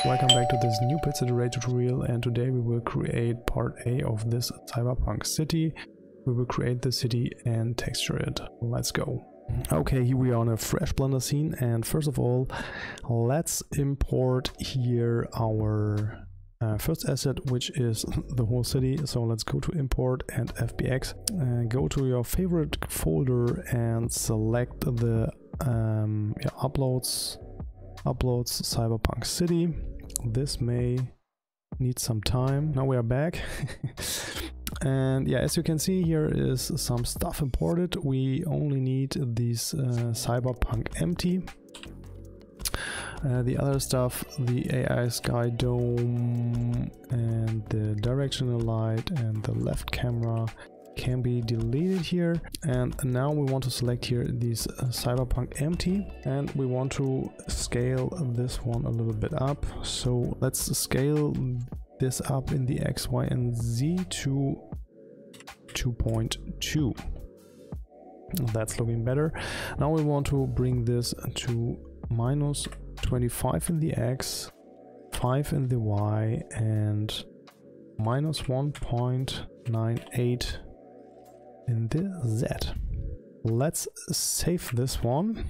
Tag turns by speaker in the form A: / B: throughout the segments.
A: welcome back to this new Pixel Array tutorial, and today we will create part A of this Cyberpunk city. We will create the city and texture it. Let's go. Okay, here we are on a fresh Blender scene, and first of all, let's import here our first asset, which is the whole city. So let's go to import and FBX, go to your favorite folder and select the uploads Cyberpunk city. This may need some time. Now we are back. And yeah, as you can see, here is some stuff imported. We only need these Cyberpunk empty. The other stuff, the AI sky dome and the directional light and the left camera, can be deleted here. And now we want to select here these Cyberpunk empty, and we want to scale this one a little bit up. So let's scale this up in the X, Y and Z to 2.2. That's looking better. Now we want to bring this to minus 25 in the X, 5 in the Y and minus 1.98 in the Z. Let's save this one,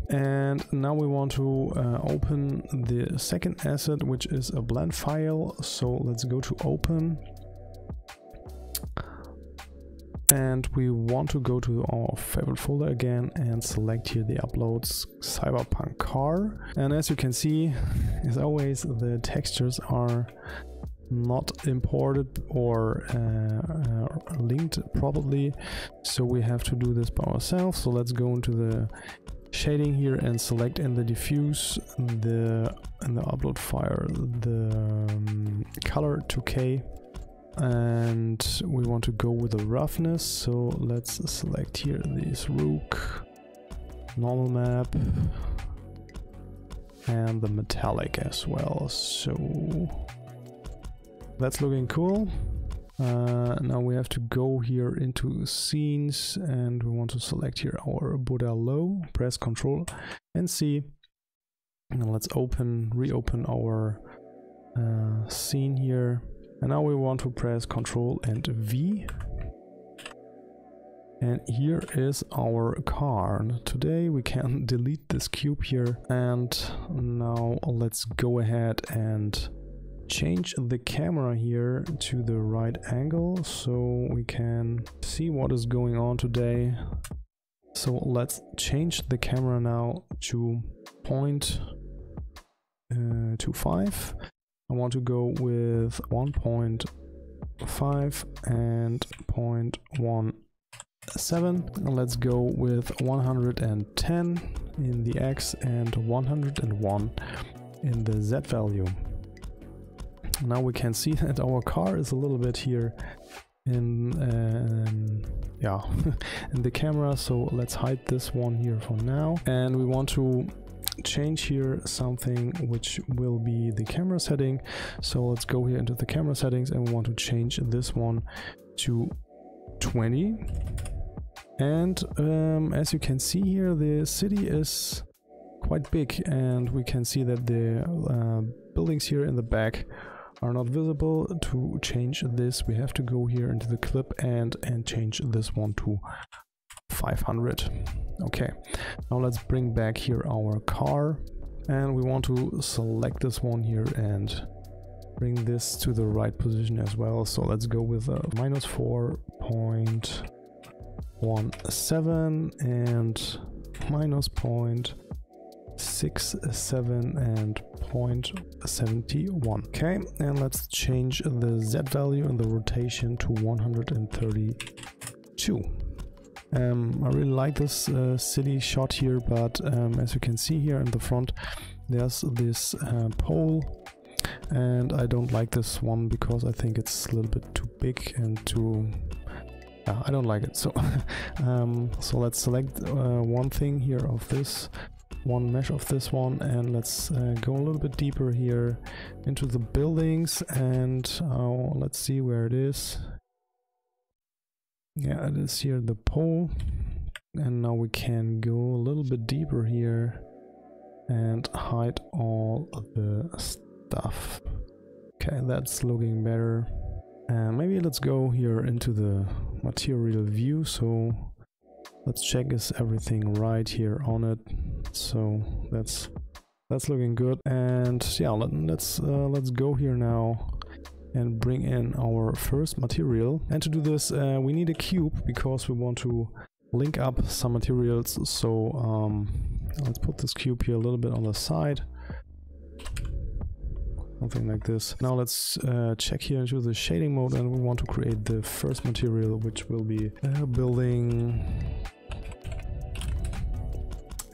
A: and now we want to open the second asset, which is a blend file. So let's go to open, and we want to go to our favorite folder again and select here the uploads Cyberpunk car. And as you can see, as always, the textures are not imported or linked properly, so we have to do this by ourselves. So let's go into the shading here and select in the diffuse in the upload file the color 2K, and we want to go with the roughness. So let's select here this Rook, normal map and the metallic as well. So that's looking cool. Now we have to go here into scenes, and we want to select here our Buddha low, press Ctrl and C, and let's reopen our scene here. And now we want to press Ctrl and V, and here is our car. Today we can delete this cube here, and now let's go ahead and change the camera here to the right angle so we can see what is going on today. So let's change the camera now to 0.25. I want to go with 1.5 and 0.17. Let's go with 110 in the X and 101 in the Z value. Now we can see that our car is a little bit here in in the camera, so let's hide this one here for now. And we want to change here something which will be the camera setting. So let's go here into the camera settings, and we want to change this one to 20. And as you can see here, the city is quite big, and we can see that the buildings here in the back are not visible. To change this, we have to go here into the clip and change this one to 500. Okay, now let's bring back here our car, and we want to select this one here and bring this to the right position as well. So let's go with a minus 4.17 and minus 0.67 and 0.71. Okay, and let's change the Z value and the rotation to 132. I really like this city shot here, but as you can see here in the front, there's this pole, and I don't like this one because I think it's a little bit too big and too... I don't like it. So so let's select one thing here of this, one mesh of this one, and let's go a little bit deeper here into the buildings, and let's see where it is. Yeah, it is here, the pole. And now we can go a little bit deeper here and hide all of the stuff. Okay, that's looking better. And maybe let's go here into the material view. So let's check is everything right here on it. So that's looking good. And yeah, let's go here now and bring in our first material. And to do this, we need a cube because we want to link up some materials. So let's put this cube here a little bit on the side. Something like this. Now let's check here into the shading mode, and we want to create the first material, which will be building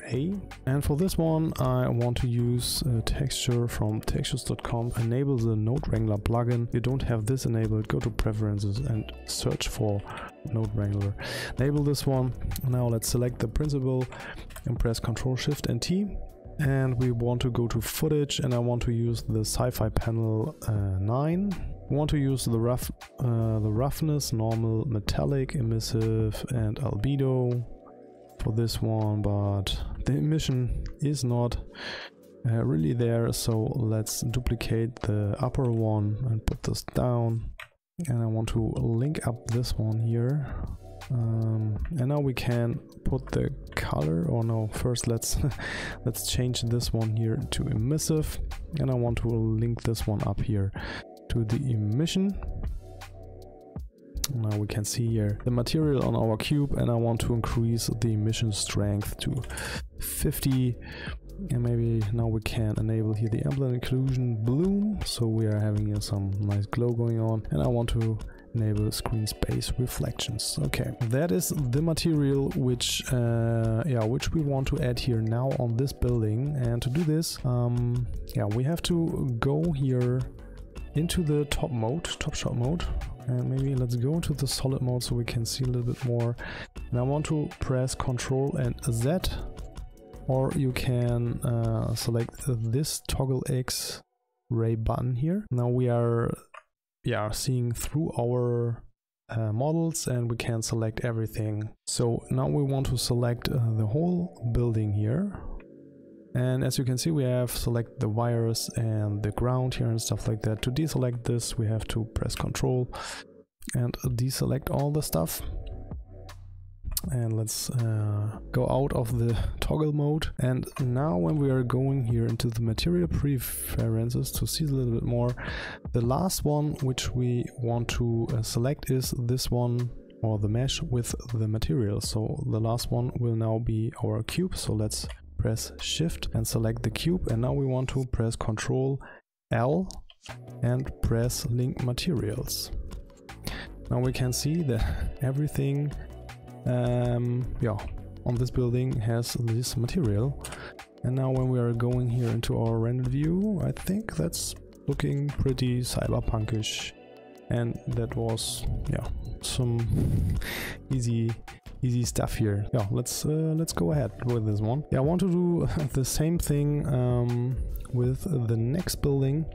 A: A. And for this one, I want to use a texture from textures.com. Enable the Node Wrangler plugin. If you don't have this enabled, go to Preferences and search for Node Wrangler. Enable this one. Now let's select the principle and press Ctrl Shift and T. And we want to go to footage, and I want to use the sci-fi panel 9. We want to use the roughness, normal, metallic, emissive, and albedo for this one, but the emission is not really there, so let's duplicate the upper one and put this down. And I want to link up this one here. And now we can put the color, or no, first let's change this one here to emissive, and I want to link this one up here to the emission. Now we can see here the material on our cube, and I want to increase the emission strength to 50. And maybe now we can enable here the ambient occlusion bloom, so we are having here some nice glow going on. And I want to enable screen space reflections. Okay, that is the material which we want to add here now on this building. And to do this, we have to go here into the top shot mode, and maybe let's go into the solid mode so we can see a little bit more. And I want to press Ctrl and Z, or you can select this toggle X ray button here. Now we are seeing through our models, and we can select everything. So now we want to select the whole building here. And as you can see, we have select the wires and the ground here and stuff like that. To deselect this, we have to press Ctrl and deselect all the stuff. And let's go out of the toggle mode. And now when we are going here into the material preferences to see a little bit more, the last one which we want to select is this one, or the mesh with the material. So the last one will now be our cube. So let's press Shift and select the cube, and now we want to press Ctrl L and press Link Materials. Now we can see that everything on this building has this material. And now when we are going here into our rendered view, I think that's looking pretty cyberpunkish, and that was some easy stuff here. Let's go ahead with this one. I want to do the same thing with the next building.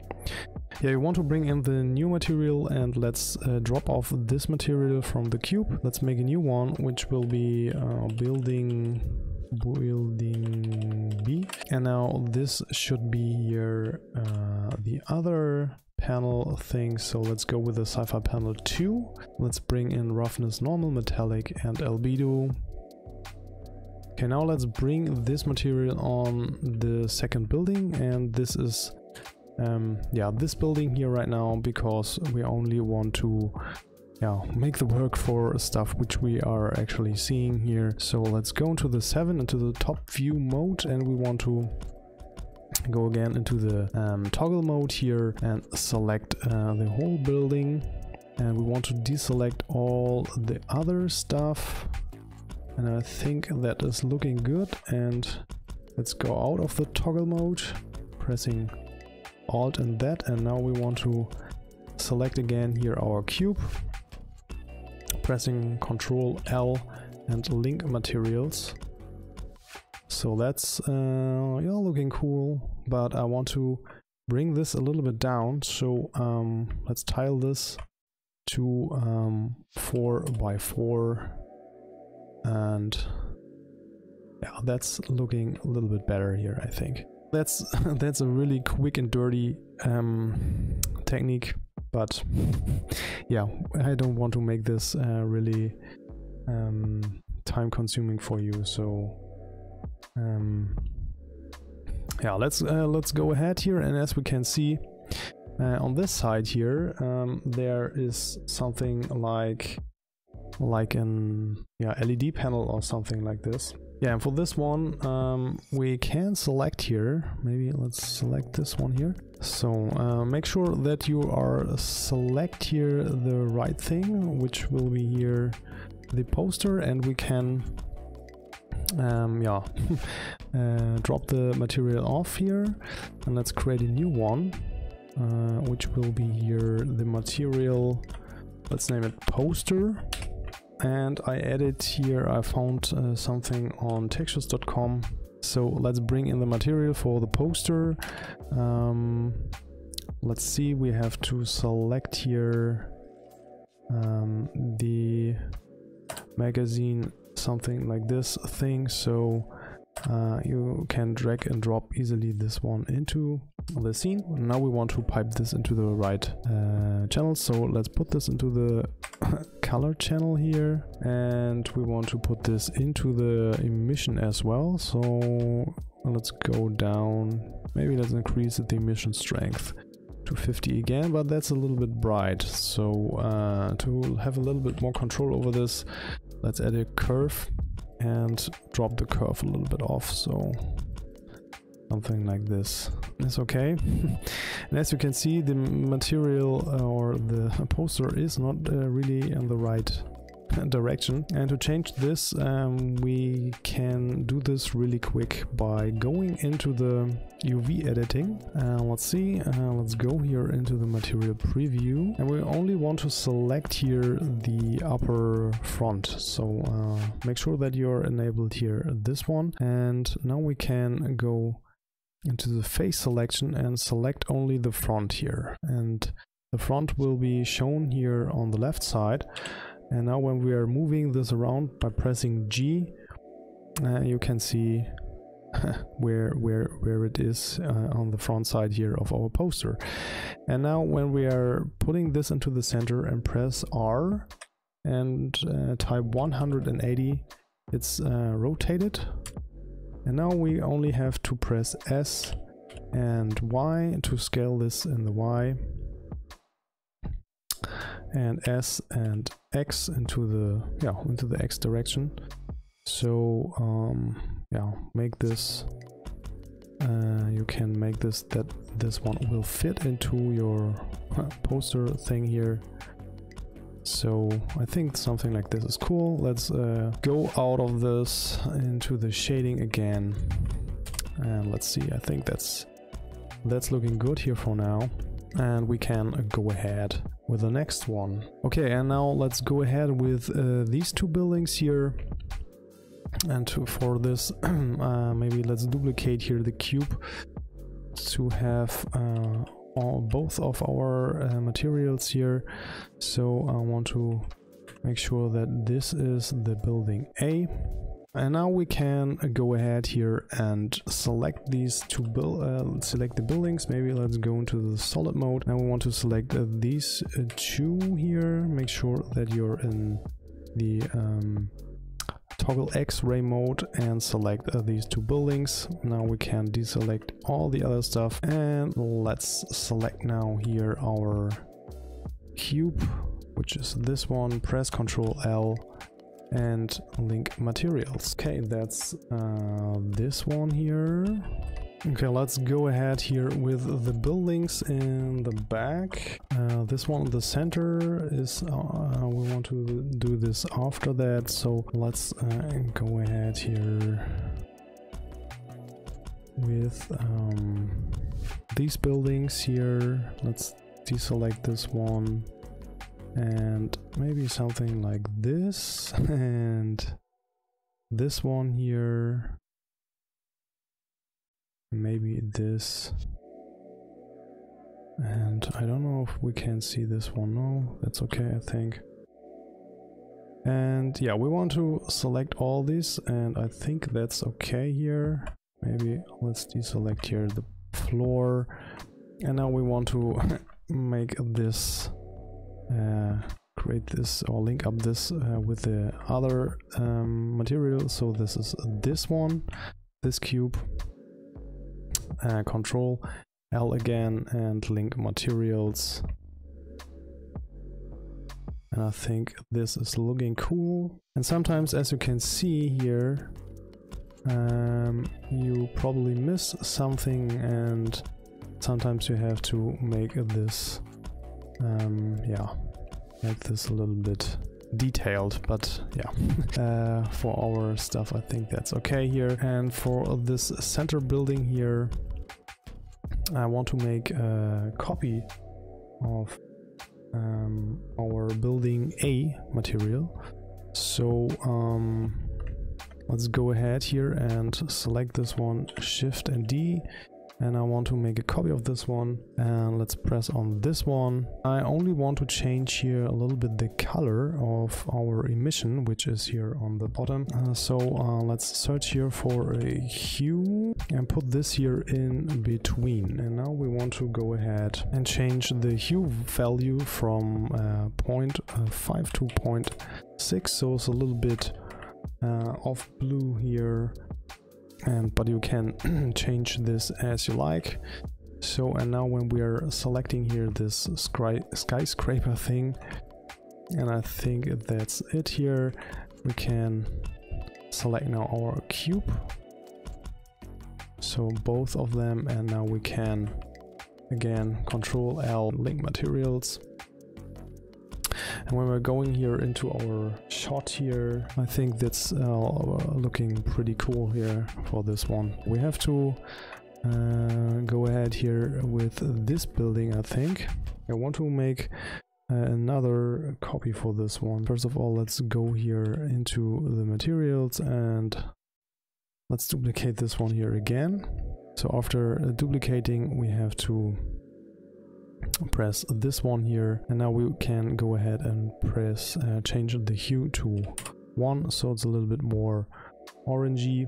A: You want to bring in the new material, and let's drop off this material from the cube. Let's make a new one, which will be building B. And now this should be here the other panel thing. So let's go with the sci-fi panel 2. Let's bring in roughness, normal, metallic, and albedo. Okay, now let's bring this material on the second building, and this is this building here right now, because we only want to make the work for stuff which we are actually seeing here. So let's go into the 7 into the top view mode, and we want to go again into the toggle mode here and select the whole building, and we want to deselect all the other stuff, and I think that is looking good. And let's go out of the toggle mode, pressing Alt and that, and now we want to select again here our cube, pressing Ctrl L and Link Materials. So that's looking cool, but I want to bring this a little bit down. So let's tile this to 4x4, and that's looking a little bit better here, I think. that's a really quick and dirty technique, but yeah, I don't want to make this really time consuming for you, so yeah, let's go ahead here, and as we can see on this side here, there is something like an LED panel or something like this. Yeah, and for this one we can select here, maybe let's select this one here. So make sure that you are select here the right thing, which will be here the poster, and we can drop the material off here, and let's create a new one, which will be here the material, let's name it poster. And I added here, I found something on textures.com, so let's bring in the material for the poster. Let's see, we have to select here the magazine, something like this thing, so you can drag and drop easily this one into the scene. Now we want to pipe this into the right channel, so let's put this into the color channel here, and we want to put this into the emission as well. So let's go down, maybe let's increase the emission strength to 50 again, but that's a little bit bright, so to have a little bit more control over this, let's add a curve and drop the curve a little bit off, so something like this is okay. And as you can see, the material or the poster is not really in the right direction, and to change this we can do this really quick by going into the UV editing. Let's see, let's go here into the material preview, and we only want to select here the upper front, so make sure that you're enabled here this one, and now we can go into the face selection and select only the front here, and the front will be shown here on the left side. And now when we are moving this around by pressing G, you can see where it is on the front side here of our poster. And now when we are putting this into the center and press R and type 180, it's rotated. And now we only have to press S and Y to scale this in the Y, and S and X into the X direction. So make this, you can make this that this one will fit into your poster thing here. So I think something like this is cool. Let's go out of this into the shading again, and let's see, I think that's looking good here for now, and we can go ahead with the next one. Okay, and now let's go ahead with these two buildings here, and for this maybe let's duplicate here the cube to have both of our materials here. So I want to make sure that this is the building A. And now we can go ahead here and select these two select the buildings. Maybe let's go into the solid mode. Now we want to select these two here. Make sure that you're in the toggle X-ray mode and select these two buildings. Now we can deselect all the other stuff, and let's select now here our cube, which is this one. Press Ctrl L and link materials. Okay, that's this one here. Okay, let's go ahead here with the buildings in the back. This one in the center is we want to do this after that, so let's go ahead here with these buildings here. Let's deselect this one and maybe something like this, and this one here, maybe this, and I don't know if we can see this one. No, that's okay, I think. And yeah, we want to select all these, and I think that's okay here. maybe let's deselect here the floor, and now we want to make this create this or link up this with the other material. So this is this one, this cube, Control L again, and link materials. And I think this is looking cool. And sometimes, as you can see here, you probably miss something, and sometimes you have to make this yeah, make this a little bit detailed, but yeah, for our stuff I think that's okay here. And for this center building here, I want to make a copy of our building A material. So let's go ahead here and select this one, Shift and D, and I want to make a copy of this one, and let's press on this one. I only want to change here a little bit the color of our emission, which is here on the bottom. So let's search here for a hue and put this here in between. And now we want to go ahead and change the hue value from 0.5 to 0.6, so it's a little bit off blue here. But you can change this as you like. So, and now when we are selecting here this skyscraper thing, and I think that's it here, we can select now our cube, so both of them, and now we can again Control L, link materials. And when we're going here into our shot here, I think that's looking pretty cool here for this one. We have to go ahead here with this building, I think. I want to make another copy for this one. First of all, let's go here into the materials and let's duplicate this one here again. So after duplicating, we have to press this one here, and now we can go ahead and press change the hue to 1, so it's a little bit more orangey.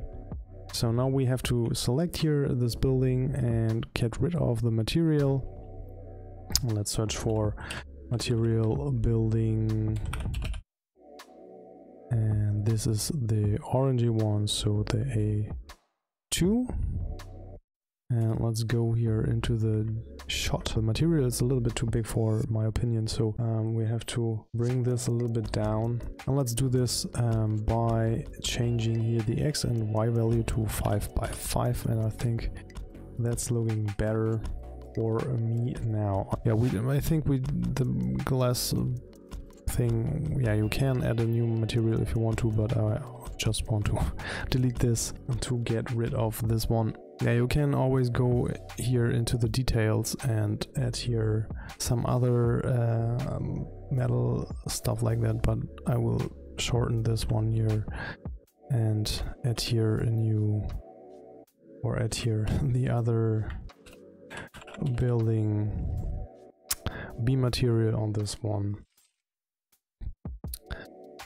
A: So now we have to select here this building and get rid of the material. Let's search for material building, and this is the orangey one, so the A2. And let's go here into the shot. The material is a little bit too big for my opinion, so we have to bring this a little bit down. And let's do this by changing here the X and Y value to 5x5, and I think that's looking better for me now. Yeah, I think the glass thing, yeah, you can add a new material if you want to, but I just want to delete this to get rid of this one. Yeah, you can always go here into the details and add here some other metal stuff like that, but I will shorten this one here and add here a new, or add here the other building B material on this one.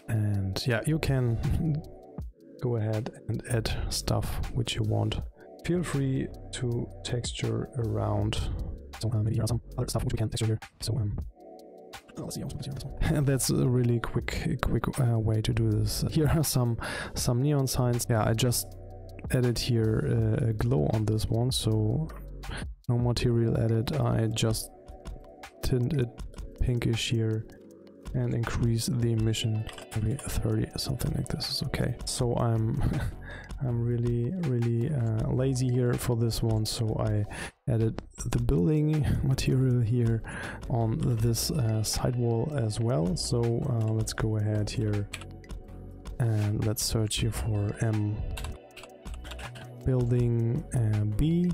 A: And yeah, you can go ahead and add stuff which you want. Feel free to texture around. So maybe some other stuff which we can texture here. So let's see how much this one. And that's a really quick way to do this. Here are some neon signs. Yeah, I just added here a glow on this one, so no material added. I just tint it pinkish here and increase the emission maybe 30, something like this is okay. So I'm really lazy here for this one, so I added the building material here on this side wall as well. So let's go ahead here and let's search here for building B,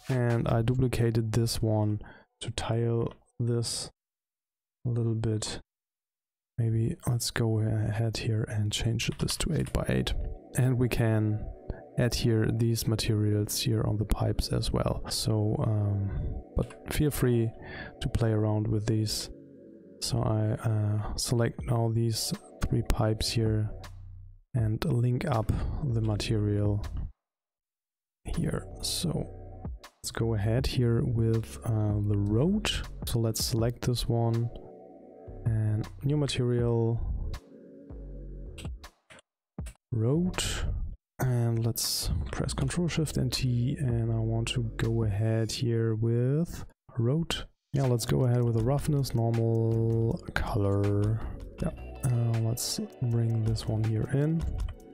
A: and I duplicated this one to tile this a little bit. Maybe let's go ahead here and change this to 8x8, and we can add here these materials here on the pipes as well. So but feel free to play around with these. So I select now these 3 pipes here and link up the material here. So let's go ahead here with the road. So let's select this one and new material, road, and let's press Ctrl Shift and T, and I want to go ahead here with road. Yeah, let's go ahead with the roughness, normal, color. Yeah, let's bring this one here in.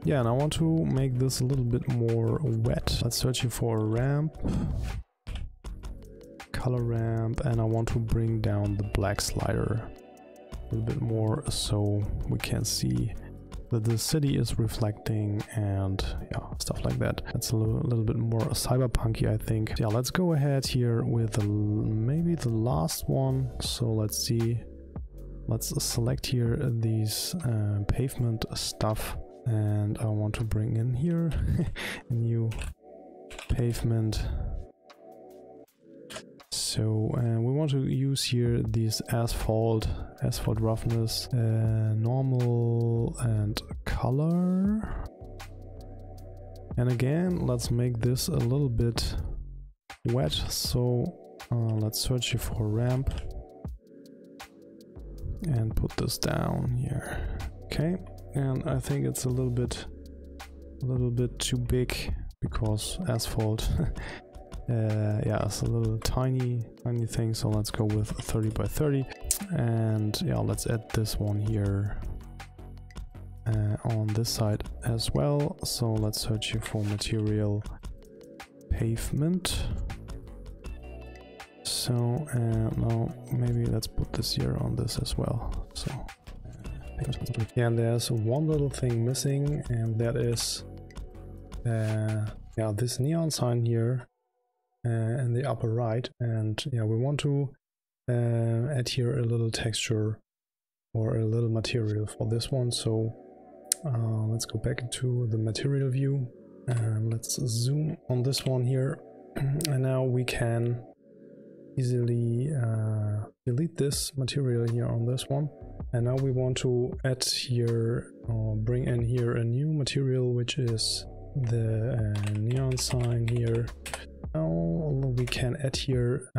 A: Yeah, and I want to make this a little bit more wet. Let's search here for a ramp, color ramp, and I want to bring down the black slider a little bit more so we can see that the city is reflecting and yeah, stuff like that. That's a little bit more cyberpunky, I think. Yeah, let's go ahead here with maybe the last one. So let's see. Let's select here these pavement stuff, and I want to bring in here a new pavement. So we want to use here these asphalt roughness, normal, and color. And again, let's make this a little bit wet. So let's search here for ramp and put this down here. Okay, and I think it's a little bit too big because asphalt. Yeah, it's a little tiny thing, so let's go with 30 by 30, and yeah, let's add this one here on this side as well. So let's search here for material, pavement. So now maybe let's put this here on this as well. So yeah, and there's one little thing missing, and that is yeah, this neon sign here in the upper right. And yeah, we want to add here a little texture or a little material for this one. So let's go back into the material view and let's zoom on this one here. And now we can easily delete this material here on this one. And now we want to add here or bring in here a new material, which is the neon sign here. Now we can add here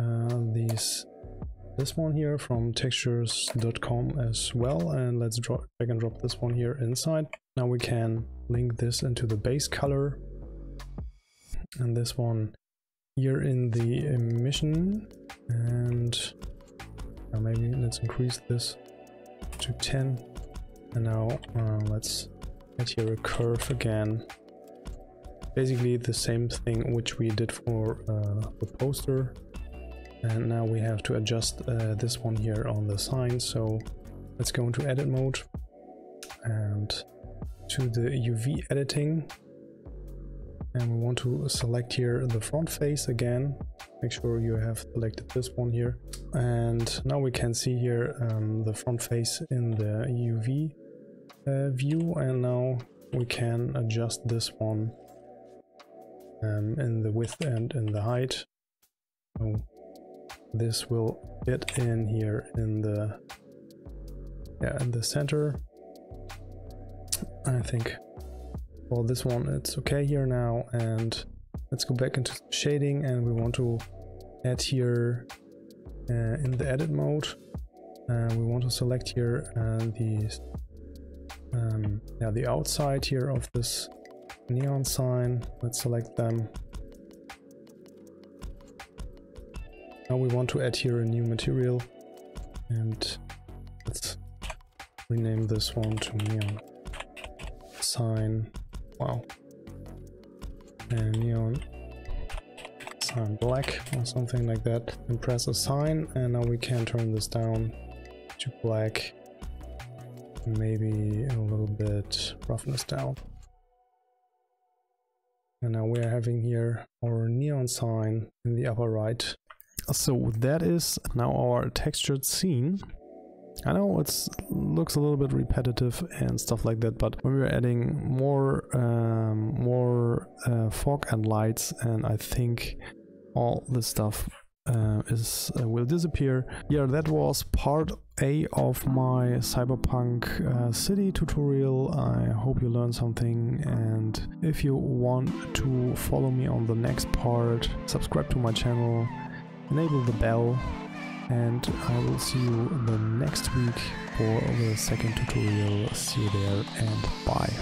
A: this one here from textures.com as well, and let's drag and drop this one here inside. Now we can link this into the base color, and this one here in the emission, and maybe let's increase this to 10. And now let's add here a curve again. Basically the same thing which we did for the poster. And now we have to adjust this one here on the sign. So let's go into edit mode and to the UV editing. And we want to select here the front face again. Make sure you have selected this one here. And now we can see here the front face in the UV view. And now we can adjust this one in the width and in the height. So this will fit in here in the center. I think for this one it's okay here now. And let's go back into shading, and we want to add here in the edit mode. We want to select here the outside here of this neon sign. Let's select them. Now we want to add here a new material, and let's rename this one to neon sign. Wow. And neon sign black or something like that, and press assign. And now we can turn this down to black, maybe a little bit roughness down. And now we are having here our neon sign in the upper right. So that is now our textured scene. I know it looks a little bit repetitive and stuff like that, but when we're adding more fog and lights, and I think all this stuff will disappear. Yeah, that was part A of my Cyberpunk city tutorial. I hope you learned something, and if you want to follow me on the next part, subscribe to my channel, enable the bell, and I will see you the next week for the second tutorial. See you there, and bye.